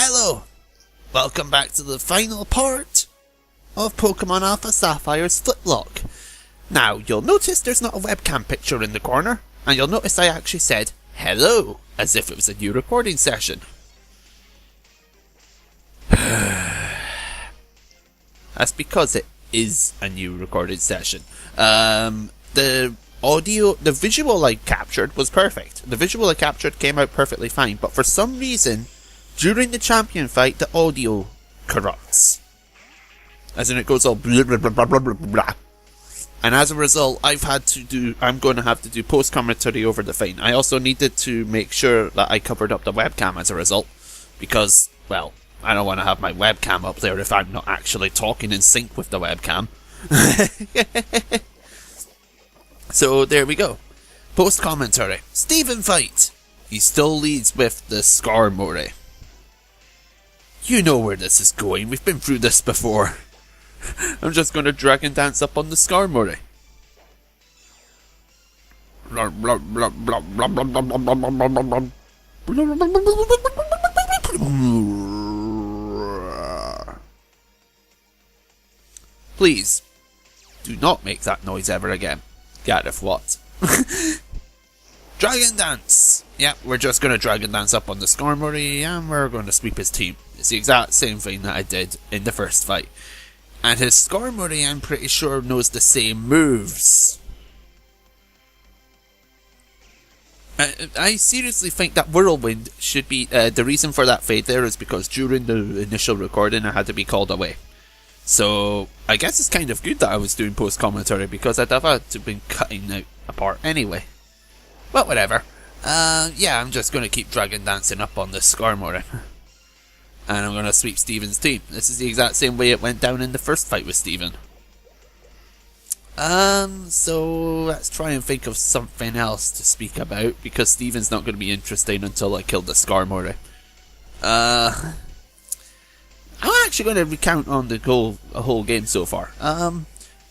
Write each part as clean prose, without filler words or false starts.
Hello! Welcome back to the final part of Pokemon Alpha Sapphire's Fliplocke. Now, you'll notice there's not a webcam picture in the corner, and you'll notice I actually said hello, as if it was a new recording session. That's because it is a new recorded session. The visual I captured was perfect. The visual I captured came out perfectly fine, but for some reason, during the champion fight, the audio corrupts. As in, it goes all blah blah blah blah blah blah blah. And as a result, I'm going to have to do post-commentary over the fight. I also needed to make sure that I covered up the webcam as a result, because, well, I don't want to have my webcam up there if I'm not actually talking in sync with the webcam. So, there we go. Post-commentary. Steven fight! He still leads with the Skarmory. You know where this is going, we've been through this before. I'm just going to Dragon Dance up on the Skarmory. Please, do not make that noise ever again. Gareth, what? Dragon Dance! Yep, we're just going to Dragon Dance up on the Skarmory and we're going to sweep his team. It's the exact same thing that I did in the first fight. And his Skarmory, I'm pretty sure, knows the same moves. I seriously think that Whirlwind should be... the reason for that fade there is because during the initial recording I had to be called away. So, I guess it's kind of good that I was doing post-commentary because I'd have had to been cutting out a part anyway. But whatever. Yeah, I'm just going to keep Dragon Dancing up on this Skarmory. And I'm going to sweep Steven's team. This is the exact same way it went down in the first fight with Steven. So let's try and think of something else to speak about, because Steven's not going to be interesting until I kill the Skarmory. I'm actually going to recount on the whole game so far.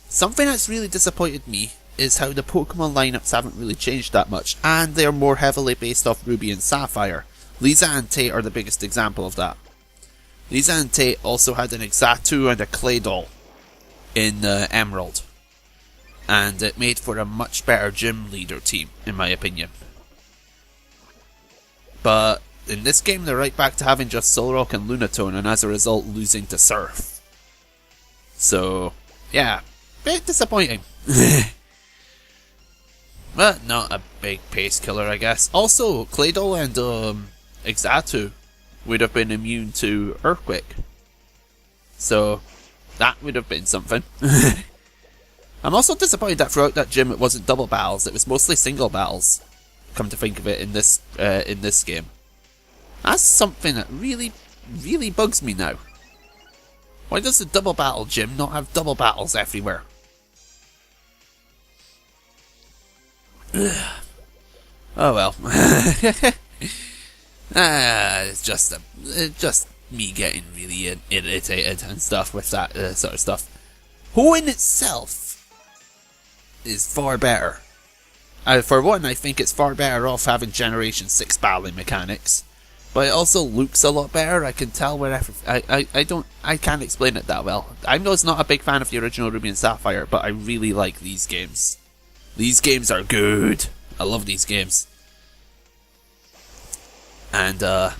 Something that's really disappointed me is how the Pokemon lineups haven't really changed that much, and they're more heavily based off Ruby and Sapphire. Lisa and Tate are the biggest example of that. Lisa and Tate also had an Exatu and a Claydol in Emerald. And it made for a much better gym leader team, in my opinion. But in this game, they're right back to having just Solrock and Lunatone, and as a result, losing to Surf. So, yeah, bit disappointing. But not a big pace killer, I guess. Also, Claydol and Exatu would have been immune to Earthquake. So, that would have been something. I'm also disappointed that throughout that gym it wasn't double battles, it was mostly single battles. Come to think of it in this game. That's something that really, really bugs me now. Why does the double battle gym not have double battles everywhere? Oh well. It's just me getting really irritated and stuff with that sort of stuff. Who in itself is far better. For one, I think it's far better off having Generation 6 battling mechanics, but it also looks a lot better. I can tell wherever... I can't explain it that well. I know it's not a big fan of the original Ruby and Sapphire, but I really like these games. These games are good. I love these games. And a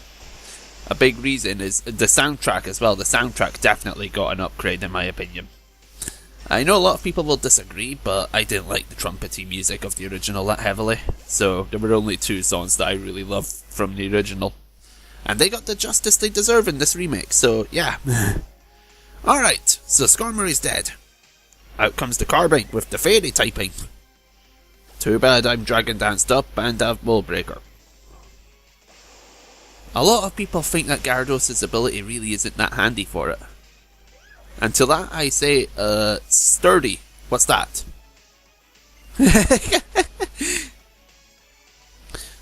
big reason is the soundtrack as well. The soundtrack definitely got an upgrade in my opinion. I know a lot of people will disagree, but I didn't like the trumpety music of the original that heavily. So there were only 2 songs that I really loved from the original. And they got the justice they deserve in this remake, so yeah. Alright, so Skarmory's dead. Out comes the Carbine with the Fairy typing. Too bad I'm Dragon Danced up and have Mold Breaker. A lot of people think that Gyarados' ability really isn't that handy for it. And to that I say, Sturdy. What's that?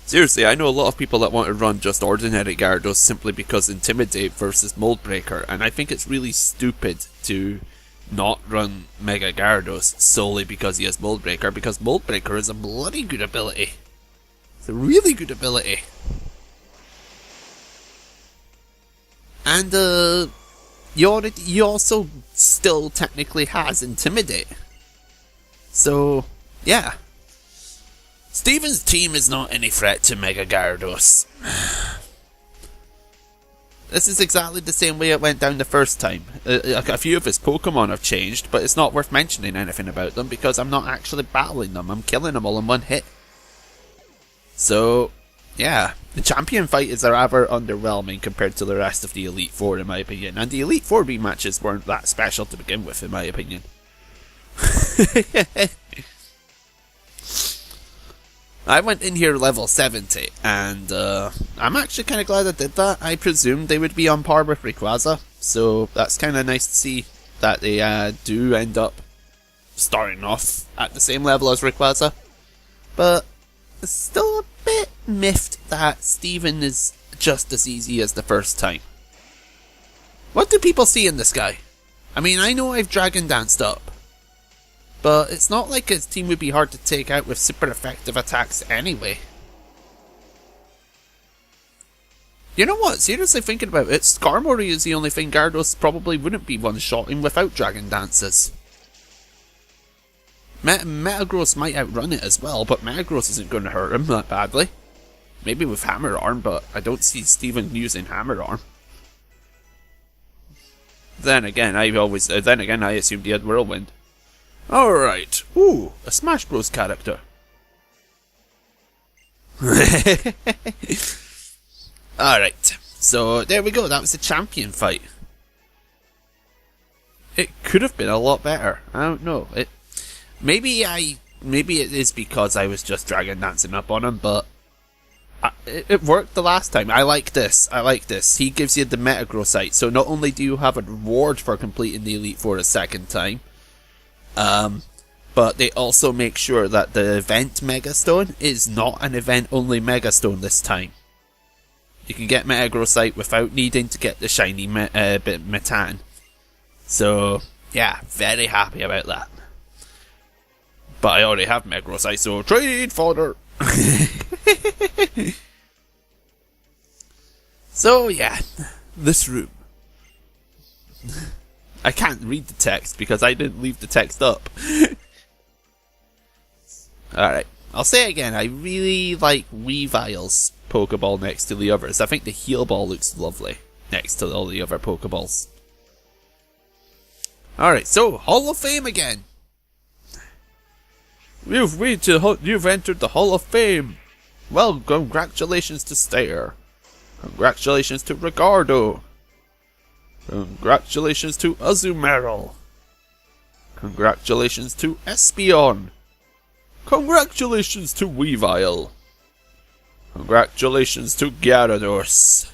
Seriously, I know a lot of people that want to run just ordinary Gyarados simply because Intimidate versus Mold Breaker, and I think it's really stupid to not run Mega Gyarados solely because he has Mold Breaker, because Mold Breaker is a bloody good ability. It's a really good ability. And you also still technically has Intimidate. So, yeah. Steven's team is not any threat to Mega Gyarados. This is exactly the same way it went down the first time. A few of his Pokemon have changed, but it's not worth mentioning anything about them because I'm not actually battling them. I'm killing them all in one hit. So, yeah. The champion fight is rather underwhelming compared to the rest of the Elite Four, in my opinion. And the Elite Four rematches weren't that special to begin with, in my opinion. I went in here level 70, and I'm actually kind of glad I did that. I presumed they would be on par with Rayquaza, so that's kind of nice to see that they do end up starting off at the same level as Rayquaza. But it's still a bit miffed that Steven is just as easy as the first time. What do people see in this guy? I mean, I know I've Dragon Danced up, but it's not like his team would be hard to take out with super effective attacks anyway. You know what? Seriously thinking about it, Skarmory is the only thing Gyarados probably wouldn't be one-shotting without Dragon Dances. Metagross might outrun it as well, but Metagross isn't going to hurt him that badly. Maybe with Hammer Arm, but I don't see Steven using Hammer Arm. Then again, I assumed he had Whirlwind. Alright. Ooh, a Smash Bros character. Alright. So, there we go. That was the champion fight. It could have been a lot better. I don't know. Maybe it is because I was just Dragon Dancing up on him, but it worked the last time. I like this. He gives you the Metagrossite, so not only do you have a reward for completing the Elite Four a second time, but they also make sure that the event Megastone is not an event-only Megastone this time. You can get Metagrossite without needing to get the shiny Metan. So, yeah, very happy about that. But I already have Metagrossite, so trade fodder! So, yeah, this room. I can't read the text because I didn't leave the text up. Alright, I'll say it again, I really like Weavile's Pokeball next to the others. I think the Heal Ball looks lovely next to all the other Pokeballs. Alright, so, Hall of Fame again. You've entered the Hall of Fame. Well, congratulations to Stair. Congratulations to Ricardo. Congratulations to Azumarill. Congratulations to Espeon. Congratulations to Weavile. Congratulations to Gyarados.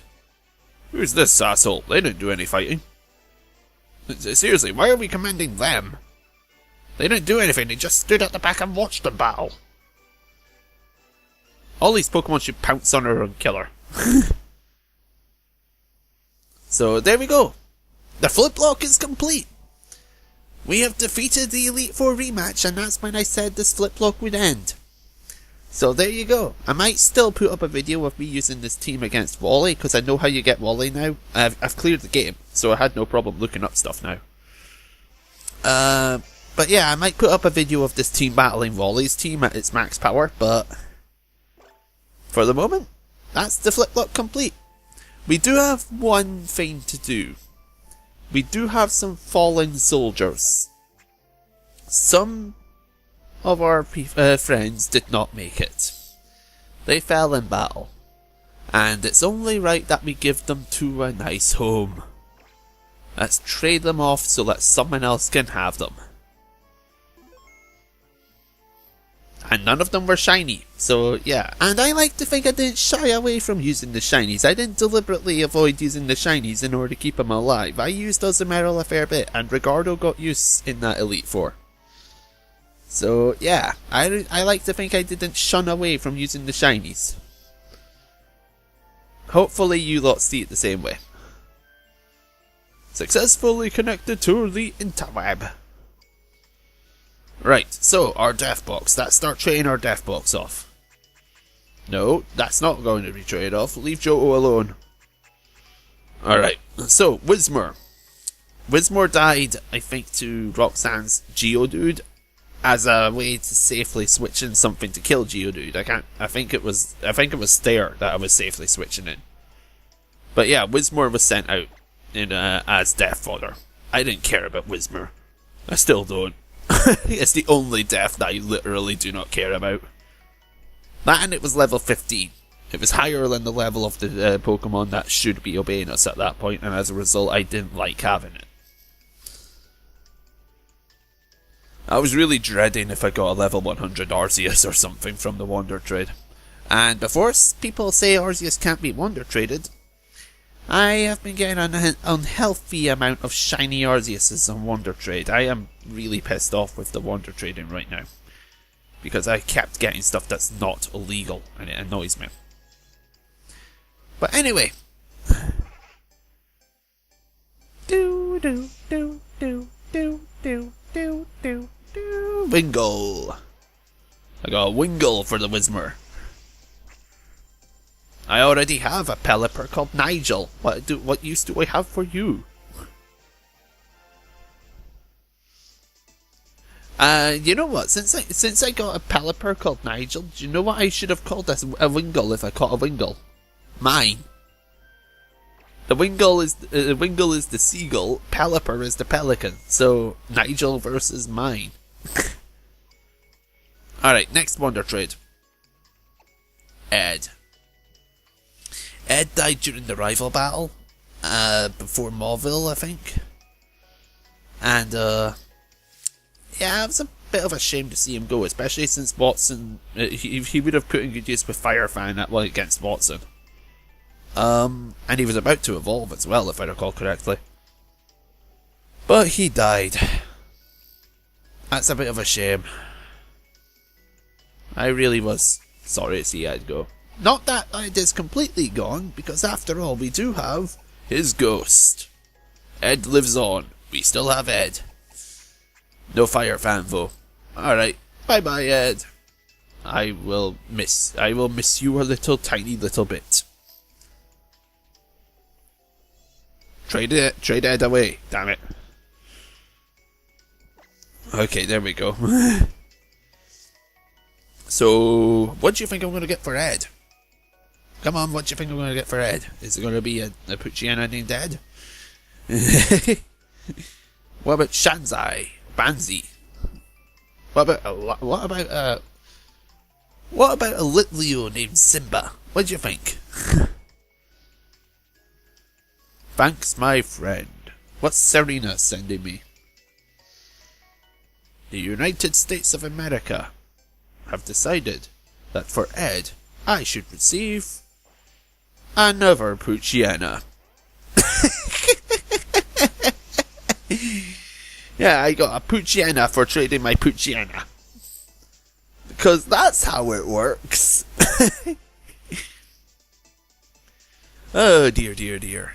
Who's this asshole? They didn't do any fighting. Seriously, why are we commending them? They didn't do anything, they just stood at the back and watched them battle. All these Pokemon should pounce on her and kill her. So there we go. The Fliplocke is complete. We have defeated the Elite Four rematch, and that's when I said this Fliplocke would end. So there you go. I might still put up a video of me using this team against Wally, because I know how you get Wally now. I've cleared the game, so I had no problem looking up stuff now. But yeah, I might put up a video of this team battling Wally's team at its max power, but for the moment, that's the Fliplocke complete. We do have one thing to do. We do have some fallen soldiers. Some of our friends did not make it. They fell in battle. And it's only right that we give them to a nice home. Let's trade them off so that someone else can have them. And none of them were shiny, so yeah. And I like to think I didn't shy away from using the shinies. I didn't deliberately avoid using the shinies in order to keep them alive. I used Azumarill a fair bit, and Ricardo got use in that Elite Four. So yeah, I like to think I didn't shun away from using the shinies. Hopefully you lot see it the same way. Successfully connected to the interweb. Right, so our death box. Let's start trading our death box off. No, that's not going to be traded off. Leave Johto alone. Alright, So, Whismur. Whismur died, I think, to Roxanne's Geodude as a way to safely switch in something to kill Geodude. I think it was Stare that I was safely switching in. But yeah, Whismur was sent out in as death fodder. I didn't care about Whismur. I still don't. It's the only death that I literally do not care about. That, and it was level 15. It was higher than the level of the Pokemon that should be obeying us at that point, and as a result, I didn't like having it. I was really dreading if I got a level 100 Arceus or something from the Wonder Trade. And before people say Arceus can't be Wonder Traded, I have been getting an unhealthy amount of shiny Arceuses on Wonder Trade. I am really pissed off with the Wonder Trading right now, because I kept getting stuff that's not illegal, and it annoys me. But anyway. Wingull. I got a Wingull for the Whismur. I already have a Pelipper called Nigel. What use do I have for you? You know what? Since I got a Pelipper called Nigel, do you know what I should have called a Wingull if I caught a Wingull? Mine. The Wingull is the seagull. Pelipper is the pelican. So Nigel versus mine. All right, next Wonder Trade. Ed. Ed died during the rival battle, before Mauville, I think. And yeah, it was a bit of a shame to see him go, especially since Watson. He would have put in good use with Fire Fan against Watson. And he was about to evolve as well, if I recall correctly. But he died. That's a bit of a shame. I really was sorry to see Ed go. Not that Ed is completely gone, because after all, we do have his ghost. Ed lives on. We still have Ed. No Fire Fan though. Alright, bye bye Ed. I will miss you a tiny little bit. Trade Ed away, damn it. Okay, there we go. So, what do you think I'm going to get for Ed? Come on, what do you think I'm going to get for Ed? Is it going to be a Poochyena named Ed? What about Shanzai? Banzai? What about a Litleo named Simba? What do you think? Thanks, my friend. What's Serena sending me? The United States of America have decided that for Ed, I should receive another Poochyena. Yeah, I got a Poochyena for trading my Poochyena. Because that's how it works. Oh, dear, dear, dear.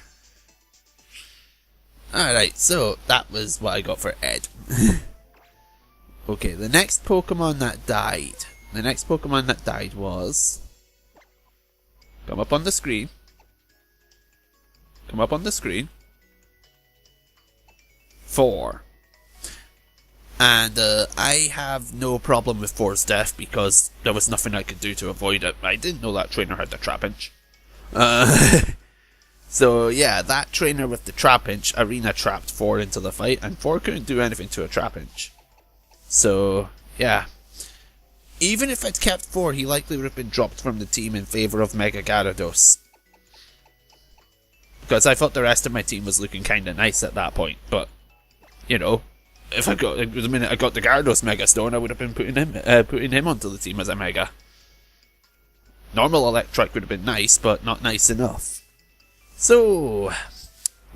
Alright, so that was what I got for Ed. Okay, the next Pokemon that died. The next Pokemon that died was... Come up on the screen. Come up on the screen. 4. And I have no problem with 4's death because there was nothing I could do to avoid it. I didn't know that trainer had the Trapinch. So yeah, that trainer with the Trapinch arena trapped 4 into the fight, and 4 couldn't do anything to a Trapinch. So yeah, even if I'd kept 4, he likely would have been dropped from the team in favour of Mega Gyarados. Because I thought the rest of my team was looking kinda nice at that point, but, you know, if the minute I got the Gyarados Mega Stone, I would have been putting him onto the team as a Mega. Normal Electric would have been nice, but not nice enough. So,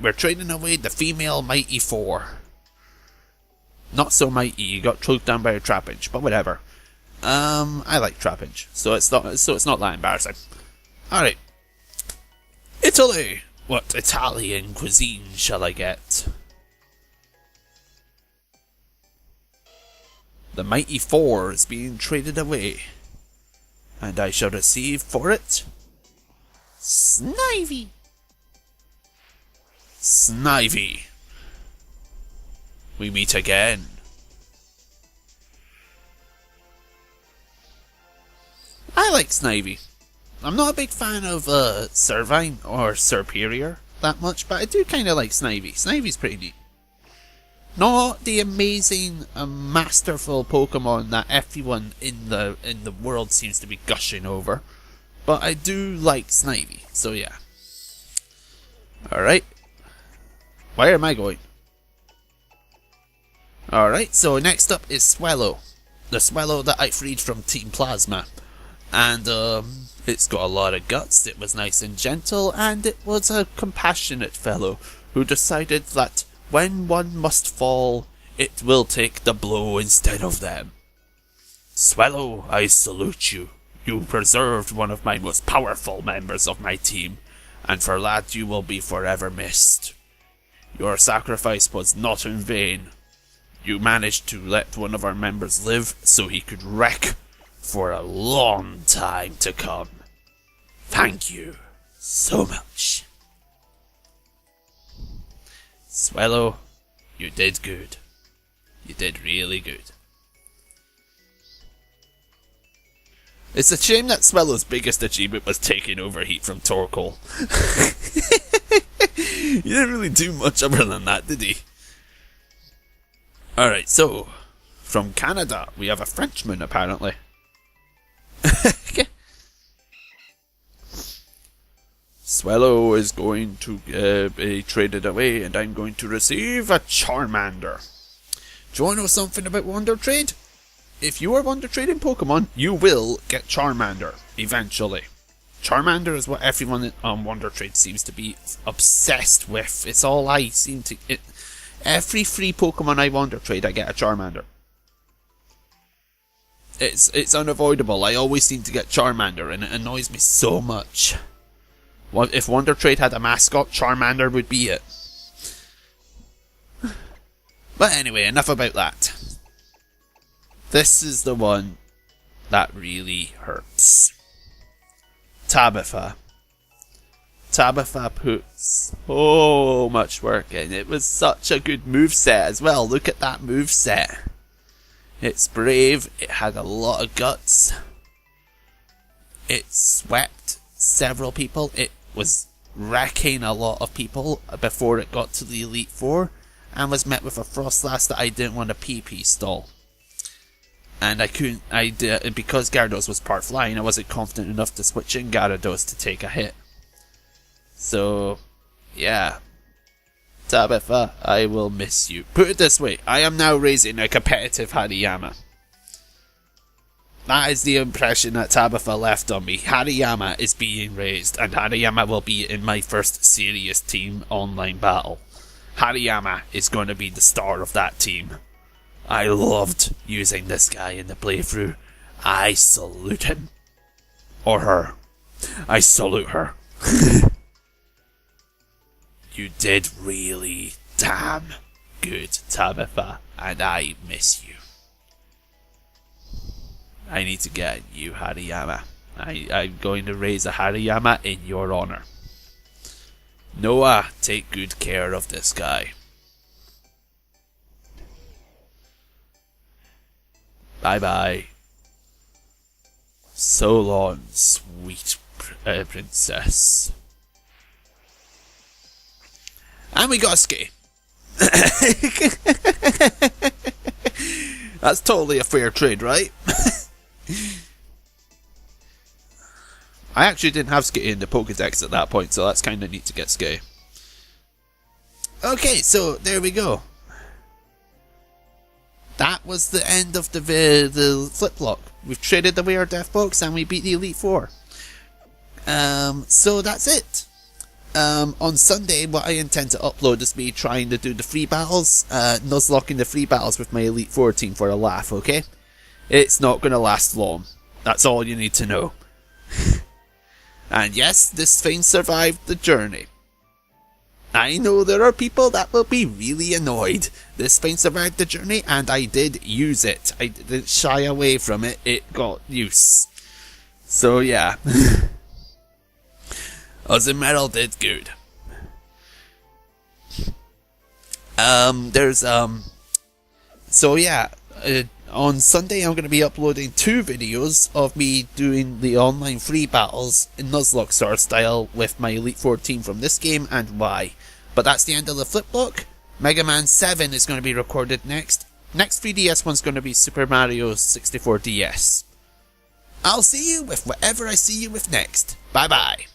we're trading away the female Mighty 4. Not so mighty, you got choked down by a Trapinch, but whatever. I like Trapinch, so it's not that embarrassing. Alright. Italy! What Italian cuisine shall I get? The Mighty 4 is being traded away, and I shall receive for it Snivy. Snivy. We meet again. I like Snivy. I'm not a big fan of Servine or Serperior that much, but I do kind of like Snivy. Snivy's pretty neat. Not the amazing, masterful Pokemon that everyone in the world seems to be gushing over, but I do like Snivy. So yeah. All right. Where am I going? All right. So next up is Swellow, the Swellow that I freed from Team Plasma, and it's got a lot of guts. It was nice and gentle, and it was a compassionate fellow who decided that when one must fall, it will take the blow instead of them. Swellow, I salute you. You preserved one of my most powerful members of my team, and for that you will be forever missed. Your sacrifice was not in vain. You managed to let one of our members live so he could wreck for a long time to come. Thank you so much. Swellow, you did good. You did really good. It's a shame that Swellow's biggest achievement was taking over heat from Torkoal. He didn't really do much other than that, did he? Alright, so, from Canada, we have a Frenchman, apparently. Swellow is going to be traded away, and I'm going to receive a Charmander. Do you want to know something about Wonder Trade? If you are Wonder Trading Pokemon, you will get Charmander, eventually. Charmander is what everyone on Wonder Trade seems to be obsessed with. It's all I seem to... every free Pokemon I Wonder Trade, I get a Charmander. It's unavoidable. I always seem to get Charmander, and it annoys me so much. If Wonder Trade had a mascot, Charmander would be it. But anyway, enough about that. This is the one that really hurts. Tabitha. Tabitha put so much work in. It was such a good moveset as well. Look at that moveset. It's brave. It had a lot of guts. It swept several people. It was wrecking a lot of people before it got to the Elite Four, and was met with a Frostlass that I didn't want to PP stall. And I couldn't, because Gyarados was part flying, I wasn't confident enough to switch in Gyarados to take a hit. So, yeah. Tabitha, I will miss you. Put it this way, I am now raising a competitive Hariyama. That is the impression that Tabitha left on me. Hariyama is being raised, and Hariyama will be in my first serious team online battle. Hariyama is going to be the star of that team. I loved using this guy in the playthrough. I salute him. Or her. I salute her. You did really damn good, Tabitha, and I miss you. I need to get a new Hariyama. I'm going to raise a Hariyama in your honor. Noah, take good care of this guy. Bye bye. So long, sweet princess. And we got a Skay. That's totally a fair trade, right? I actually didn't have Skay in the Pokédex at that point, so that's kind of neat to get Skay. Okay, so there we go. That was the end of the Fliplocke. We've traded away our Death Box and we beat the Elite Four. So that's it. On Sunday, what I intend to upload is me trying to do the free battles, nuzlocking the free battles with my Elite Four team for a laugh, okay? It's not going to last long. That's all you need to know. And yes, this thing survived the journey. I know there are people that will be really annoyed. This thing survived the journey and I did use it. I didn't shy away from it. It got use. So yeah. Ozzy Metal did good. So yeah, on Sunday I'm going to be uploading 2 videos of me doing the online free battles in Nuzlocke Star style with my Elite Four team from this game and why. But that's the end of the Fliplocke. Mega Man 7 is going to be recorded next. Next 3DS one's going to be Super Mario 64 DS. I'll see you with whatever I see you with next. Bye bye.